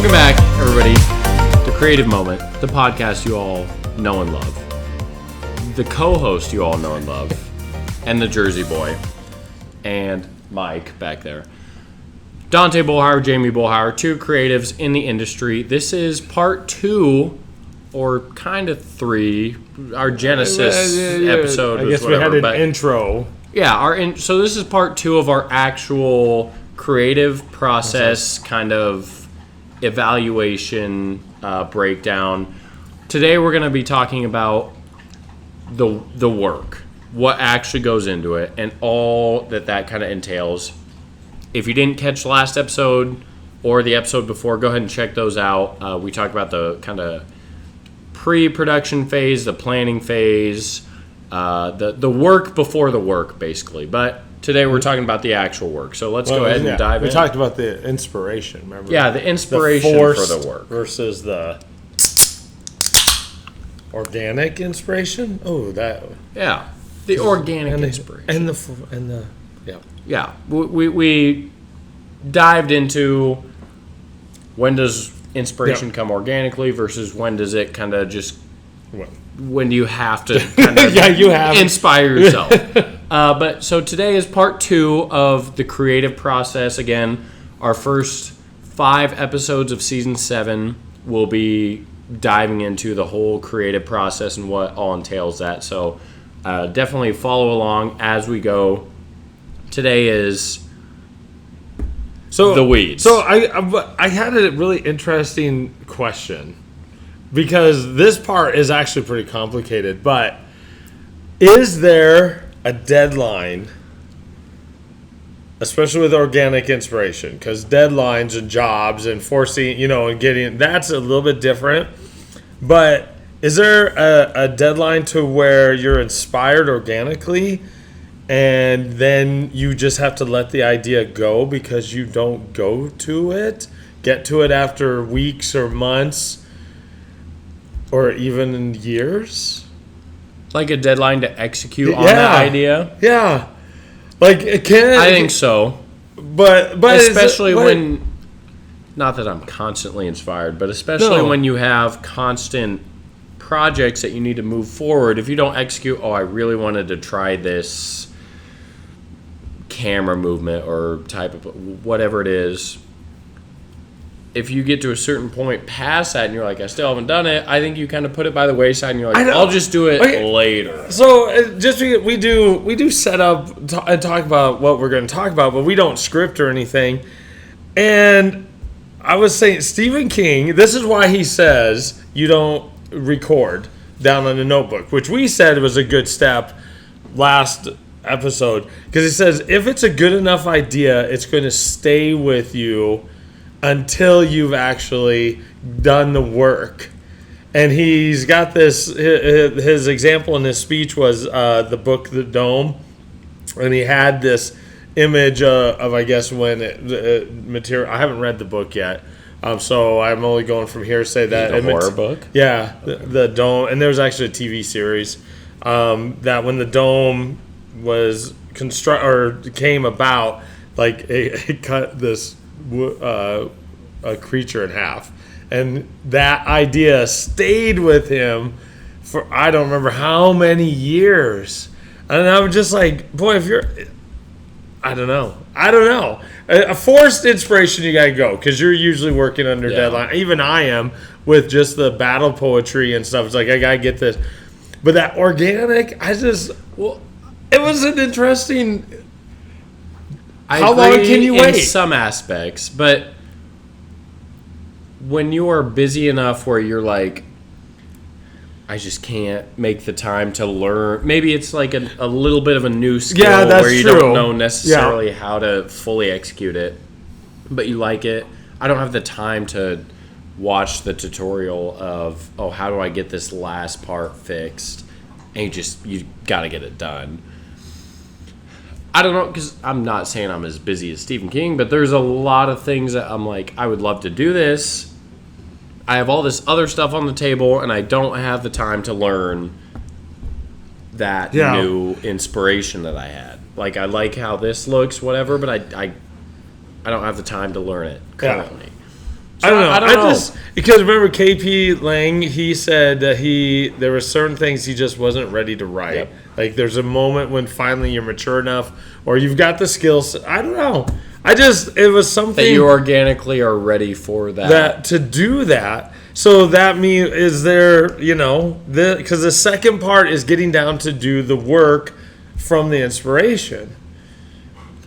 Welcome back, everybody, to Creative Moment, the podcast you all know and love, the co-host you all know and love, and the Jersey boy, and Mike back there. Dante Bullhauer, Jamie Bullhauer, two creatives in the industry. This is part 2, or kind of 3, our Genesis episode. I guess whatever, we had an intro. Yeah, so this is part 2 of our actual creative process kind of evaluation breakdown. Today we're going to be talking about the work, what actually goes into it, and all that kind of entails. If you didn't catch the last episode or the episode before, go ahead and check those out. We talked about the kind of pre-production phase, the planning phase, the work before the work, basically. But today we're talking about the actual work. So let's go ahead and dive in. We talked about the inspiration, remember? Yeah, the inspiration for the work. Versus the organic inspiration? Oh, that. Yeah, the organic inspiration. Yeah, we dived into when does inspiration come organically versus when does it kind of just, when do you have to kind of inspire yourself. But so today is part 2 of the creative process. Again, our first 5 episodes of season 7 will be diving into the whole creative process and what all entails that. So definitely follow along as we go. Today is the weeds. So I had a really interesting question because this part is actually pretty complicated. But is there a deadline, especially with organic inspiration? Because deadlines and jobs and forcing, and getting, that's a little bit different. But is there a deadline to where you're inspired organically? And then you just have to let the idea go because you don't get to it after weeks or months or even years? Like a deadline to execute on that idea? Yeah. Like, it can. I think so. But especially when, not that I'm constantly inspired, but especially when you have constant projects that you need to move forward. If you don't execute, I really wanted to try this camera movement or type of whatever it is, if you get to a certain point past that and you're like, I still haven't done it, I think you kind of put it by the wayside and you're like, I'll just do it later. So just we do set up and talk about what we're going to talk about, but we don't script or anything. And I was saying, Stephen King, this is why he says you don't record down on a notebook, which we said was a good step last episode, because he says if it's a good enough idea, it's going to stay with you until you've actually done the work. And he's got this, his example in his speech was the book The Dome, and he had this image of I guess when material. I haven't read the book yet, so I'm only going from hearsay. That the horror book, the Dome, and there was actually a TV series that when the Dome was came about, like it cut this a creature in half, and that idea stayed with him for I don't remember how many years. And I'm just like, boy, if you're, I don't know, a forced inspiration, you gotta go because you're usually working under deadline. Even I am with just the battle poetry and stuff. It's like I gotta get this, but that organic, it was an interesting. How long can you wait? In some aspects, but when you are busy enough where you're like, I just can't make the time to learn. Maybe it's like a little bit of a new skill where you don't know necessarily how to fully execute it, but you like it. I don't have the time to watch the tutorial of, how do I get this last part fixed? And you got to get it done. I don't know, because I'm not saying I'm as busy as Stephen King, but there's a lot of things that I'm like, I would love to do this. I have all this other stuff on the table, and I don't have the time to learn that new inspiration that I had. Like, I like how this looks, whatever, but I don't have the time to learn it currently. So I don't know. Because remember KP Lang, he said that there were certain things he just wasn't ready to write. Yep. Like there's a moment when finally you're mature enough or you've got the skills. I don't know. It was something that you organically are ready for that to do that. So that means is there, because the second part is getting down to do the work from the inspiration.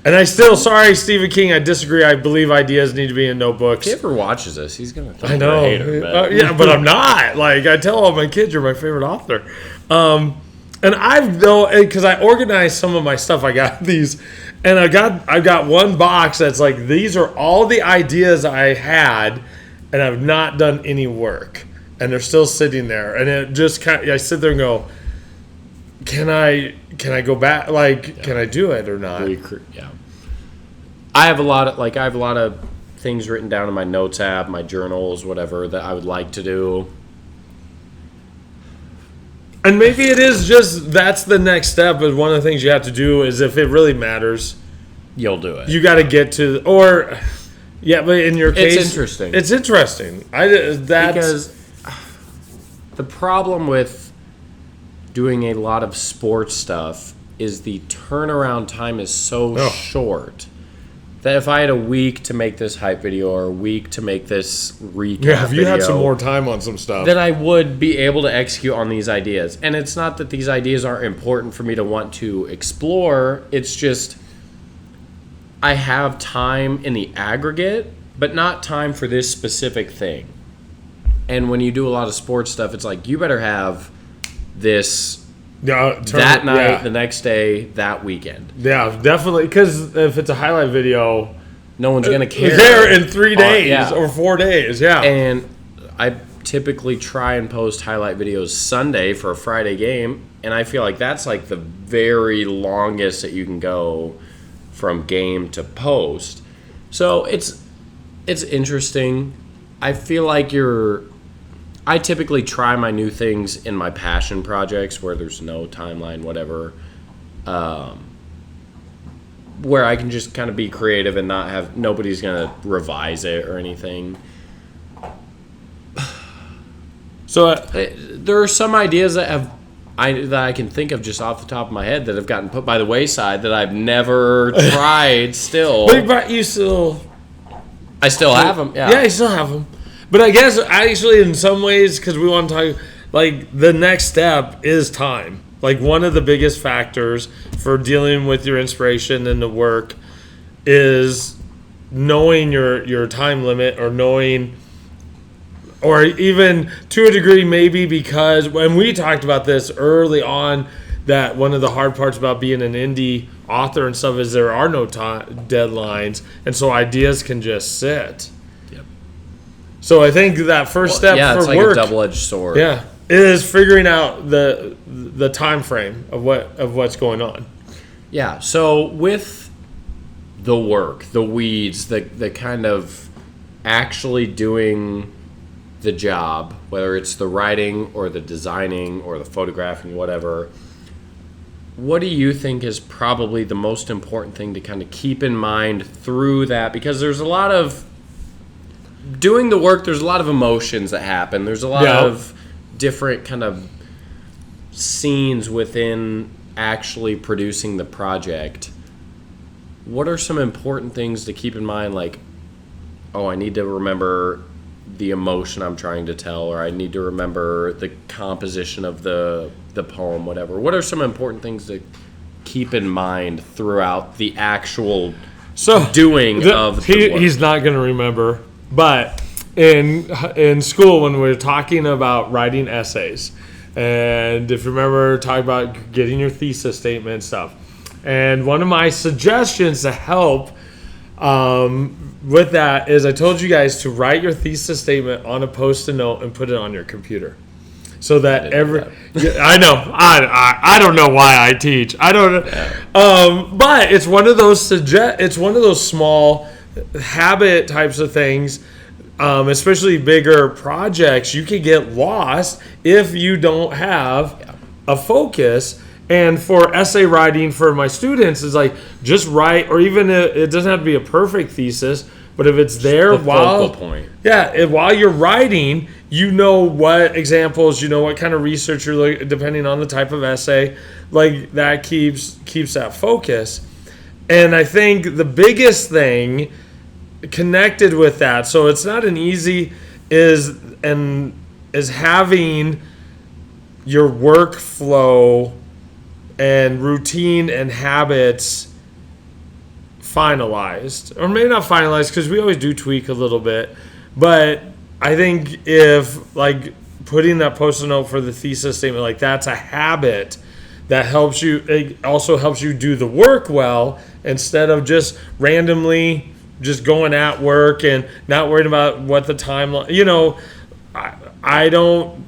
And sorry, Stephen King, I disagree. I believe ideas need to be in notebooks. If he ever watches this, he's going to think I know. I'm a hater. Yeah, but I'm not. Like, I tell all my kids, you're my favorite author. And because I organized some of my stuff, I got these, and I've got one box that's like, these are all the ideas I had, and I've not done any work. And they're still sitting there. And it just I sit there and go, can I go back? Like, can I do it or not? Yeah. I have a lot of things written down in my notes app, my journals, whatever, that I would like to do. And maybe it is just that's the next step. But one of the things you have to do is if it really matters, you'll do it. You got to get to but in your case, it's interesting. Because the problem with doing a lot of sports stuff is the turnaround time is so short that if I had a week to make this hype video or a week to make this recap if you had some more time on some stuff, then I would be able to execute on these ideas. And it's not that these ideas aren't important for me to want to explore. It's just I have time in the aggregate, but not time for this specific thing. And when you do a lot of sports stuff, it's like you better have this that night, the next day, that weekend. Yeah, definitely. Because if it's a highlight video, no one's going to care. There in 3 days or 4 days, And I typically try and post highlight videos Sunday for a Friday game, and I feel like that's like the very longest that you can go from game to post. So it's interesting. I feel like I typically try my new things in my passion projects where there's no timeline, whatever, where I can just kind of be creative and not have nobody's gonna revise it or anything. So there are some ideas that I can think of just off the top of my head that have gotten put by the wayside that I've never tried. Still, but you still, I still have them. Yeah, you still have them. But I guess actually in some ways, because we want to talk, like the next step is time. Like one of the biggest factors for dealing with your inspiration and the work is knowing your time limit or even to a degree maybe because when we talked about this early on that one of the hard parts about being an indie author and stuff is there are no deadlines and so ideas can just sit. So I think that first step for it's like work, a double-edged sword. Yeah, is figuring out the time frame of what's going on. Yeah. So with the work, the weeds, the kind of actually doing the job, whether it's the writing or the designing or the photographing, whatever. What do you think is probably the most important thing to kind of keep in mind through that? Because there's a lot of doing the work, there's a lot of emotions that happen. There's a lot of different kind of scenes within actually producing the project. What are some important things to keep in mind? Like, I need to remember the emotion I'm trying to tell, or I need to remember the composition of the poem, whatever. What are some important things to keep in mind throughout the actual doing of the work? He's not going to remember. But in school, when we were talking about writing essays, and if you remember, talking about getting your thesis statement and stuff, and one of my suggestions to help with that is I told you guys to write your thesis statement on a Post-it note and put it on your computer, so that I know I don't know why I teach. I don't know, but it's one of those small habit types of things, especially bigger projects. You could get lost if you don't have a focus. And for essay writing for my students is like just write, or even it doesn't have to be a perfect thesis, But if it's there focal point. Yeah, while you're writing, you know what examples, you know what kind of research you're looking, depending on the type of essay, like that keeps that focus. And I think the biggest thing connected with that, so it's not an easy, is having your workflow and routine and habits finalized, or maybe not finalized, because we always do tweak a little bit. But I think if like putting that post-it note for the thesis statement, like that's a habit that helps you. It also helps you do the work well, instead of just randomly just going at work and not worried about what the timeline. You know, I don't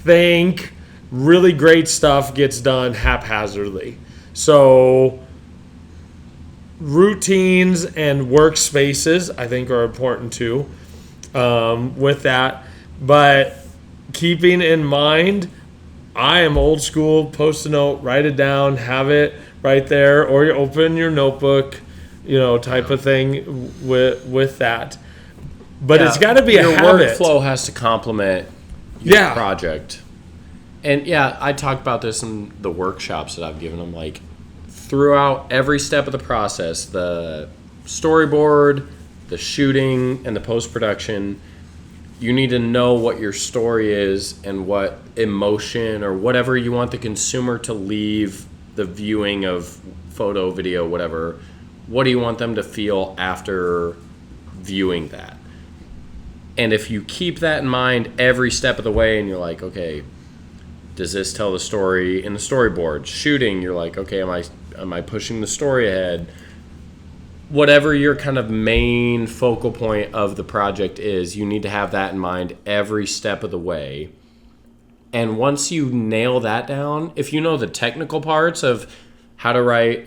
think really great stuff gets done haphazardly. So routines and workspaces, I think, are important too with that. But keeping in mind, I am old school, post a note, write it down, have it right there, or you open your notebook, you know, type of thing with that. But it's got to be a habit. Your workflow has to complement your project. And I talked about this in the workshops that I've given them. Like, throughout every step of the process, the storyboard, the shooting, and the post-production, you need to know what your story is and what emotion or whatever you want the consumer to leave the viewing of photo, video, whatever. What do you want them to feel after viewing that? And if you keep that in mind every step of the way, and you're like, okay, does this tell the story in the storyboard? Shooting, you're like, okay, am I pushing the story ahead? Whatever your kind of main focal point of the project is, you need to have that in mind every step of the way. And once you nail that down, if you know the technical parts of how to write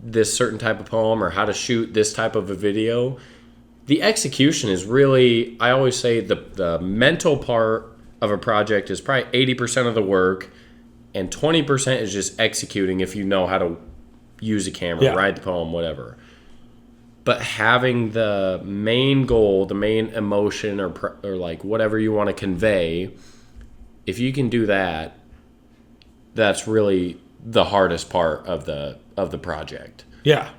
this certain type of poem or how to shoot this type of a video, the execution is really, I always say the mental part of a project is probably 80% of the work, and 20% is just executing if you know how to use a camera, write the poem, whatever. But having the main goal, the main emotion, or like whatever you want to convey, if you can do that, that's really the hardest part of the project. Yeah.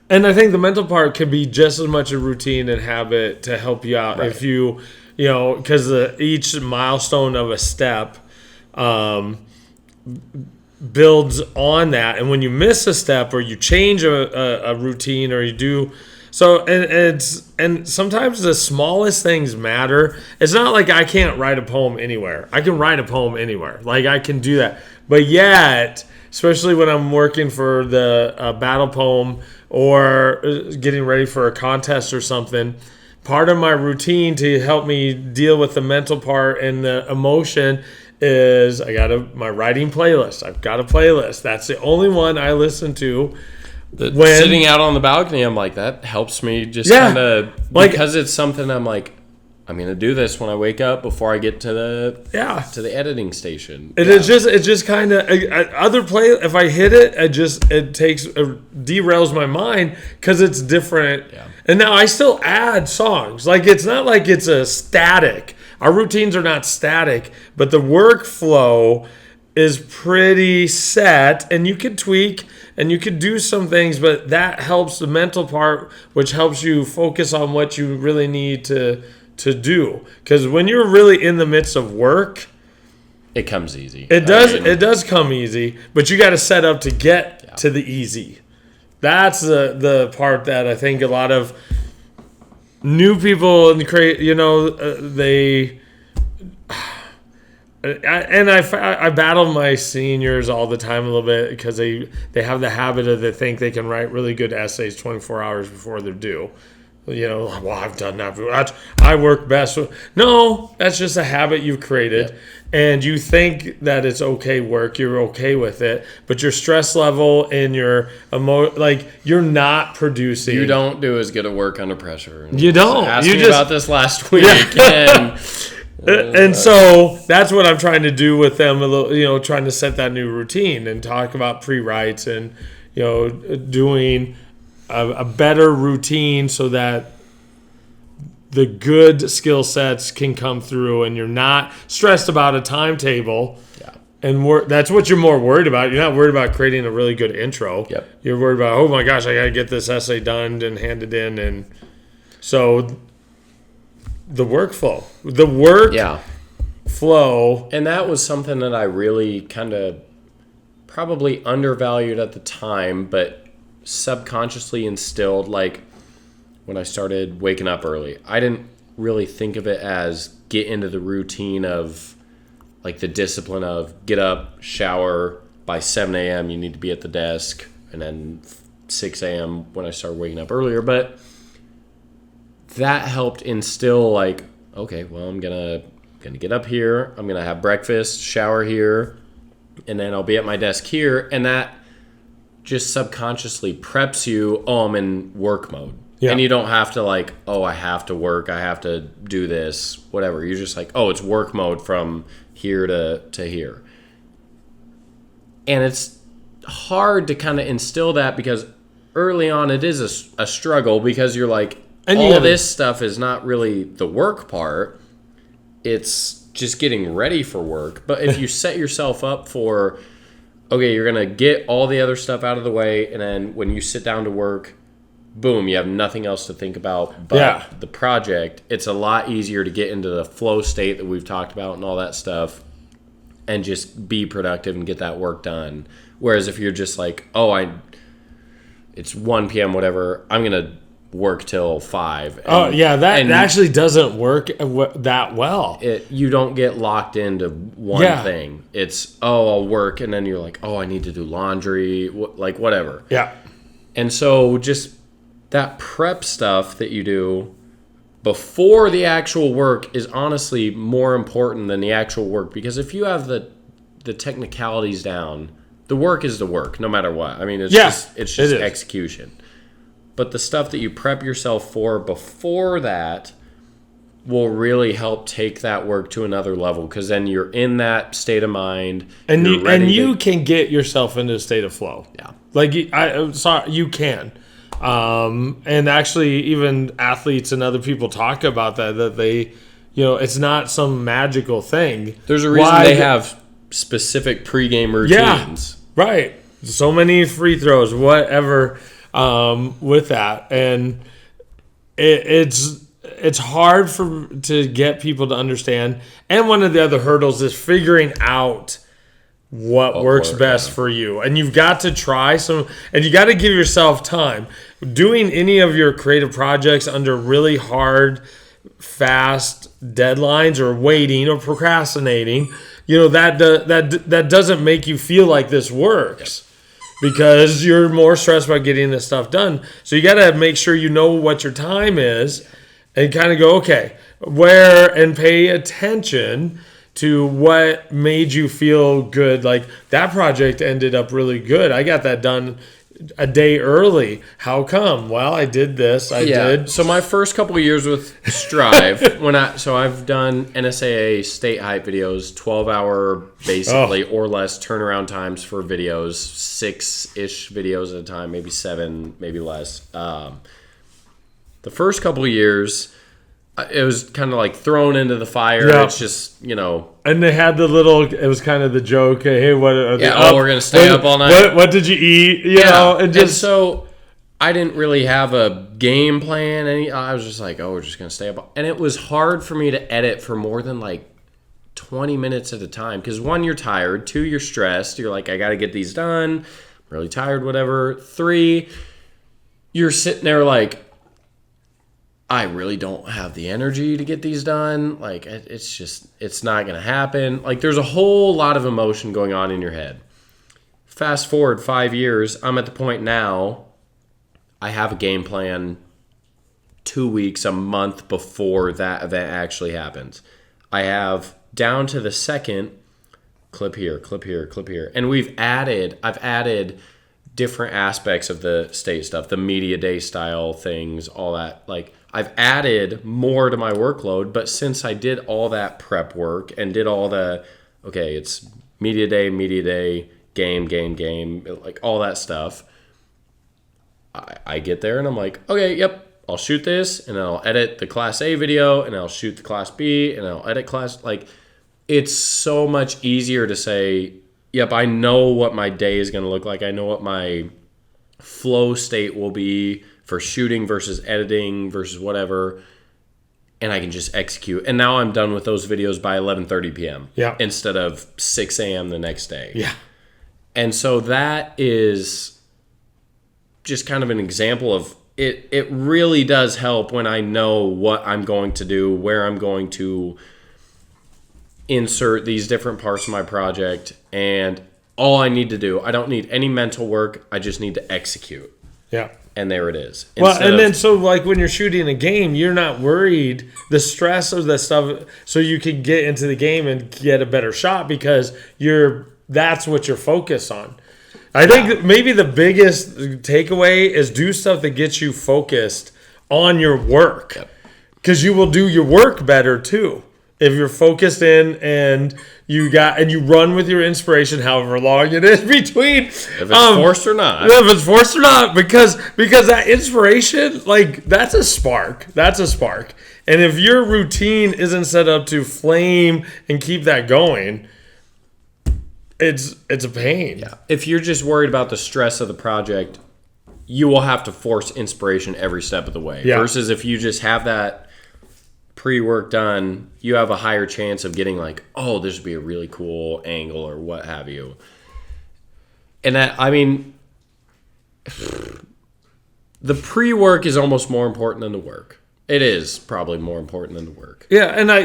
And I think the mental part can be just as much a routine and habit to help you out. Right. If you know, because each milestone of a step builds on that. And when you miss a step or you change a routine or you do... So, and sometimes the smallest things matter. It's not like I can't write a poem anywhere. I can write a poem anywhere. Like, I can do that. But yet, especially when I'm working for the battle poem or getting ready for a contest or something, part of my routine to help me deal with the mental part and the emotion is I got my writing playlist. I've got a playlist. That's the only one I listen to. Sitting out on the balcony, I'm like, that helps me just kind of, because it's something I'm like, I'm gonna do this when I wake up before I get to the editing station. It's just kind of other play. If I hit it, it derails my mind because it's different. Yeah. And now I still add songs. Like, it's not like it's a static. Our routines are not static, but the workflow is pretty set, and you could tweak and you could do some things, but that helps the mental part, which helps you focus on what you really need to do. Because when you're really in the midst of work, it comes easy. It does come easy, but you got to set up to get to the easy. That's the part that I think a lot of new people I battle my seniors all the time a little bit because they have the habit of they think they can write really good essays 24 hours before they're due. Well, I've done that. I work best. No, that's just a habit you've created. Yep. And you think that it's okay work. You're okay with it. But your stress level and your you're not producing. You don't do as good a work under pressure. You don't. Asked me about this last week. Yeah. And so that's what I'm trying to do with them a little, trying to set that new routine and talk about pre-writes and, doing a better routine so that the good skill sets can come through, and you're not stressed about a timetable. Yeah. And that's what you're more worried about. You're not worried about creating a really good intro. Yep. You're worried about, oh my gosh, I got to get this essay done and handed in. And so the workflow, flow. And that was something that I really kind of probably undervalued at the time, but subconsciously instilled, like when I started waking up early. I didn't really think of it as get into the routine of like the discipline of get up, shower, by 7 a.m. you need to be at the desk, and then 6 a.m. when I started waking up earlier. But that helped instill like, okay, well, I'm gonna get up here, I'm gonna have breakfast, shower here, and then I'll be at my desk here, and that just subconsciously preps you, I'm in work mode. Yeah. And you don't have to like, I have to work, I have to do this, whatever. You're just like, it's work mode from here to here. And it's hard to kind of instill that because early on it is a struggle, because you're like, this stuff is not really the work part. It's just getting ready for work. But if you set yourself up for, okay, you're going to get all the other stuff out of the way, and then when you sit down to work, boom, you have nothing else to think about but the project. It's a lot easier to get into the flow state that we've talked about and all that stuff and just be productive and get that work done. Whereas if you're just like, it's 1 p.m., whatever, I'm going to work till 5. That actually doesn't work that well. You don't get locked into one thing. It's, I'll work, and then you're like, I need to do laundry, like whatever. Yeah. And so just that prep stuff that you do before the actual work is honestly more important than the actual work, because if you have the technicalities down, the work is the work no matter what. I mean, it's just execution. But the stuff that you prep yourself for before that will really help take that work to another level, because then you're in that state of mind, and you can get yourself into a state of flow. Yeah, like you can. And actually, even athletes and other people talk about that they, it's not some magical thing. There's a reason they have specific pregame routines. Yeah, right. So many free throws, whatever, with that. And it's hard to get people to understand. And one of the other hurdles is figuring out what works best for you. And you've got to try some, and you got to give yourself time. Doing any of your creative projects under really hard, fast deadlines, or waiting or procrastinating, that doesn't make you feel like this works, because you're more stressed about getting this stuff done. So you got to make sure you know what your time is, and kind of go, okay, and pay attention to what made you feel good. Like, that project ended up really good. I got that done a day early. How come? Well, I did this. I did. So my first couple of years with Strive, I've done NSAA state hype videos, 12-hour basically or less turnaround times for videos, 6-ish videos at a time, maybe 7, maybe less. The first couple of years, it was kind of like thrown into the fire. Yeah. It's just, And they had it was kind of the joke, hey, what are they up? We're going to stay up all night. What did you eat? You know? And so I didn't really have a game plan. I was just like, we're just going to stay up. And it was hard for me to edit for more than like 20 minutes at a time. Because 1, you're tired. 2, you're stressed. You're like, I got to get these done. I'm really tired, whatever. 3, you're sitting there like, I really don't have the energy to get these done. Like, it's not going to happen. Like, there's a whole lot of emotion going on in your head. Fast forward 5 years, I'm at the point now, I have a game plan 2 weeks, a month before that event actually happens. I have down to the second, clip here, clip here, clip here. And I've added different aspects of the state stuff, the media day style things, all that. Like, I've added more to my workload, but since I did all that prep work and did all it's media day, game, like all that stuff, I get there and I'm like, okay, yep, I'll shoot this, and then I'll edit the Class A video, and I'll shoot the Class B, and I'll edit Class... Like, it's so much easier to say, yep, I know what my day is going to look like. I know what my flow state will be for shooting versus editing versus whatever, and I can just execute. And now I'm done with those videos by 11:30 p.m. Yeah. Instead of 6 a.m. the next day. Yeah. And so that is just kind of an example of it. It really does help when I know what I'm going to do, where I'm going to insert these different parts of my project, and all I need to do, I don't need any mental work. I just need to execute. Yeah. And there it is. Well, and then so like when you're shooting a game, you're not worried the stress of that stuff, so you can get into the game and get a better shot because that's what you're focused on. I think maybe the biggest takeaway is do stuff that gets you focused on your work, because you will do your work better too. If you're focused in and you run with your inspiration, however long it is between, if it's forced or not, because that inspiration, like that's a spark. And if your routine isn't set up to flame and keep that going, it's a pain. Yeah. If you're just worried about the stress of the project, you will have to force inspiration every step of the way. Yeah. Versus if you just have that pre-work done, you have a higher chance of getting like, oh, this would be a really cool angle or what have you. And that, I mean, the pre-work is almost more important than the work. It is probably more important than the work. Yeah, and I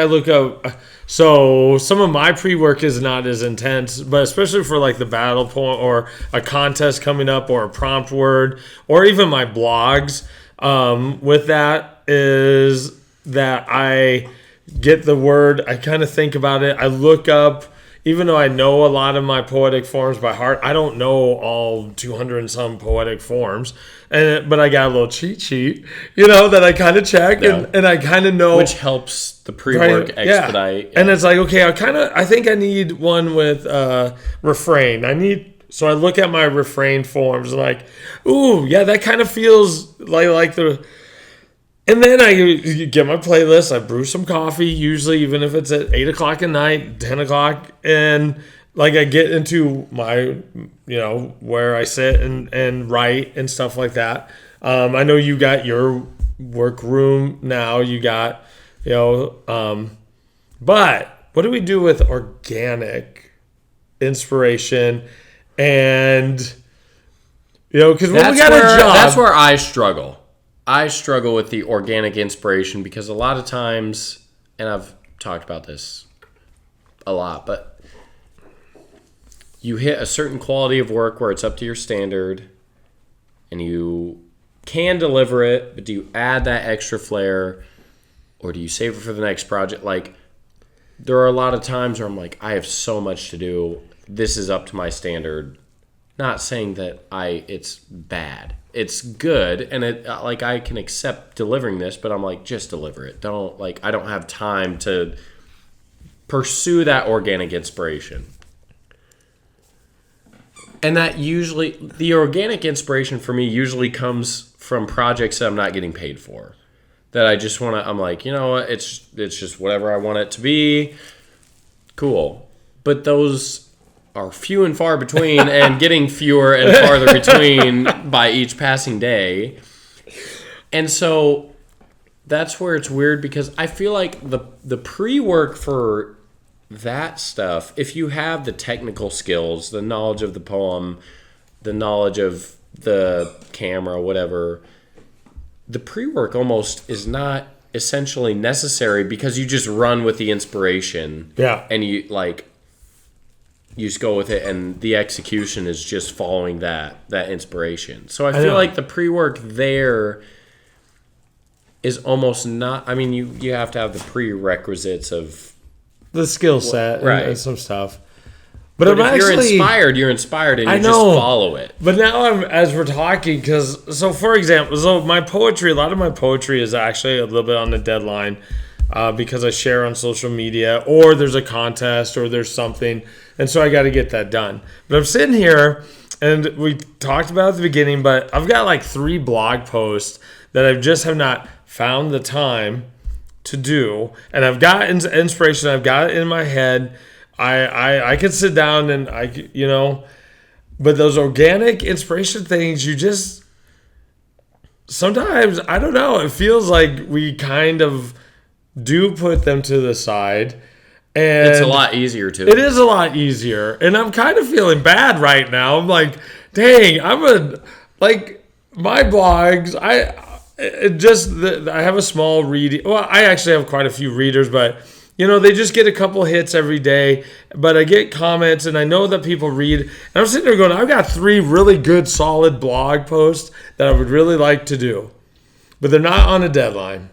look up, so some of my pre-work is not as intense, but especially for like the battle point or a contest coming up or a prompt word or even my blogs, with that is that I get the word, I kind of think about it, I look up, even though I know a lot of my poetic forms by heart, I don't know all 200 and some poetic forms, but I got a little cheat sheet, that I kind of check, and I kind of know. Which helps the pre-work expedite. Yeah. And it's like, okay, I think I need one with refrain. So I look at my refrain forms like, ooh, yeah, that kind of feels like the... And then I get my playlist. I brew some coffee, usually even if it's at 8 o'clock at night, 10 o'clock. And like I get into my, where I sit and write and stuff like that. I know you got your workroom now. You got, but what do we do with organic inspiration? And, because when we got a job. That's where I struggle. I struggle with the organic inspiration because a lot of times, and I've talked about this a lot, but you hit a certain quality of work where it's up to your standard and you can deliver it, but do you add that extra flair or do you save it for the next project? Like, there are a lot of times where I'm like, I have so much to do. This is up to my standard. Not saying that it's bad. It's good, and I can accept delivering this, but I'm like, just deliver it. I don't have time to pursue that organic inspiration. And that usually, the organic inspiration for me usually comes from projects that I'm not getting paid for. That I just want to, I'm like, you know what, it's just whatever I want it to be. Cool. But those are few and far between and getting fewer and farther between by each passing day. And so that's where it's weird because I feel like the pre-work for that stuff, if you have the technical skills, the knowledge of the poem, the knowledge of the camera, whatever, the pre-work almost is not essentially necessary because you just run with the inspiration. Yeah. And you just go with it, and the execution is just following that inspiration. So I feel like the pre-work there is almost not... I mean, you have to have the prerequisites of... the skill set and some stuff. But if you're inspired and you just follow it. But now as we're talking, for example, my poetry, a lot of my poetry is actually a little bit on the deadline because I share on social media or there's a contest or there's something. And so I got to get that done. But I'm sitting here and we talked about it at the beginning, but I've got like 3 blog posts that I just have not found the time to do. And I've got inspiration. I've got it in my head. I can sit down and but those organic inspiration things, you just sometimes, I don't know, it feels like we kind of do put them to the side. And it's a lot easier too. It is a lot easier. And I'm kind of feeling bad right now. I'm like, dang, my blogs, I have a small reading. Well, I actually have quite a few readers, but they just get a couple hits every day. But I get comments, and I know that people read. And I'm sitting there going, I've got 3 really good, solid blog posts that I would really like to do, but they're not on a deadline,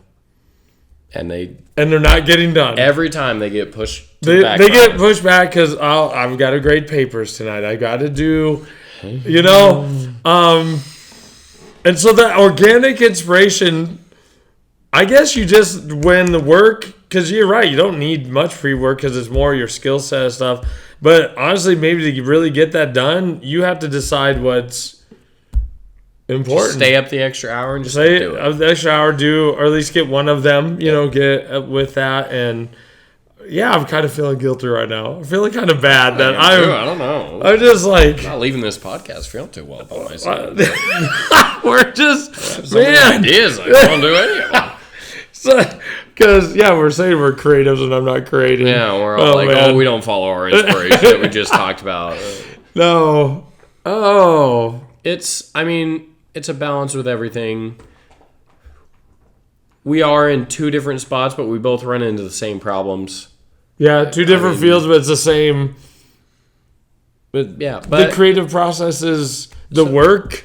and they're not getting done. Every time they get pushed. They get pushed back because I've got to grade papers tonight. I got to do, and so that organic inspiration, I guess you just, when the work, because you're right, you don't need much pre-work because it's more your skill set stuff. But honestly, maybe to really get that done, you have to decide what's important. Just stay up the extra hour and just do it. The extra hour, or at least get one of them, get with that. And yeah, I'm kind of feeling guilty right now. I'm feeling kind of bad that I don't know. I'm just like, I'm not leaving this podcast feeling too well about myself. We're just, some ideas I don't do any of them. Because, we're saying we're creatives and I'm not creating. Yeah, we're all we don't follow our inspiration that we just talked about. No. Oh. It's a balance with everything. We are in 2 different spots, but we both run into the same problems. Yeah, 2 different fields, but it's the same. But the creative process is the work.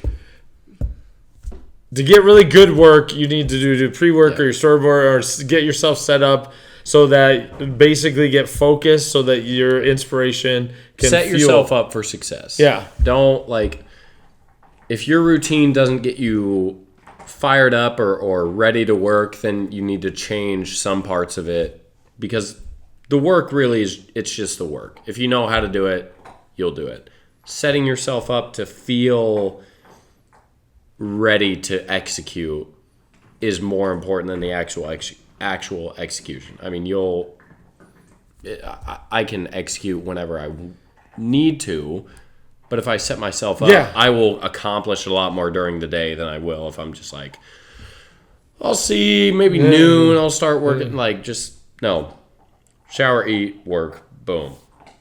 To get really good work, you need to do pre-work or your storyboard, or get yourself set up so that basically get focused, so that your inspiration can set yourself up for success. Yeah. Don't if your routine doesn't get you fired up or ready to work, then you need to change some parts of it, because the work really it's just the work. If you know how to do it, you'll do it. Setting yourself up to feel ready to execute is more important than the actual execution. I can execute whenever I need to, but if I set myself up, I will accomplish a lot more during the day than I will if I'm just like, I'll see, maybe noon, I'll start working. No. Shower, eat, work, boom.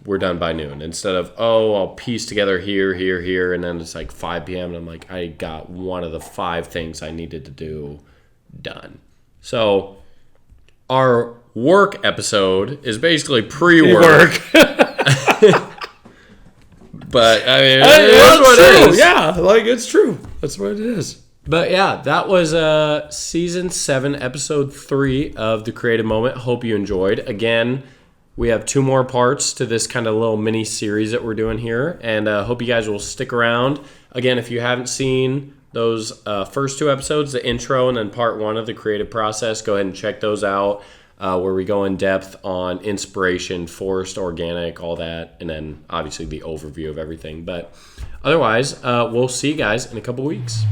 We're done by noon. Instead of, I'll piece together here, and then it's like 5 p.m. and I'm like, I got one of the 5 things I needed to do done. So our work episode is basically pre-work. But it is what it is. Yeah, it's true. That's what it is. But yeah, that was season 7, episode 3 of The Creative Moment. Hope you enjoyed. Again, we have 2 more parts to this kind of little mini series that we're doing here, and hope you guys will stick around. Again, if you haven't seen those first 2 episodes, the intro and then part 1 of the creative process, go ahead and check those out, where we go in depth on inspiration, forced, organic, all that, and then obviously the overview of everything. But otherwise, we'll see you guys in a couple weeks.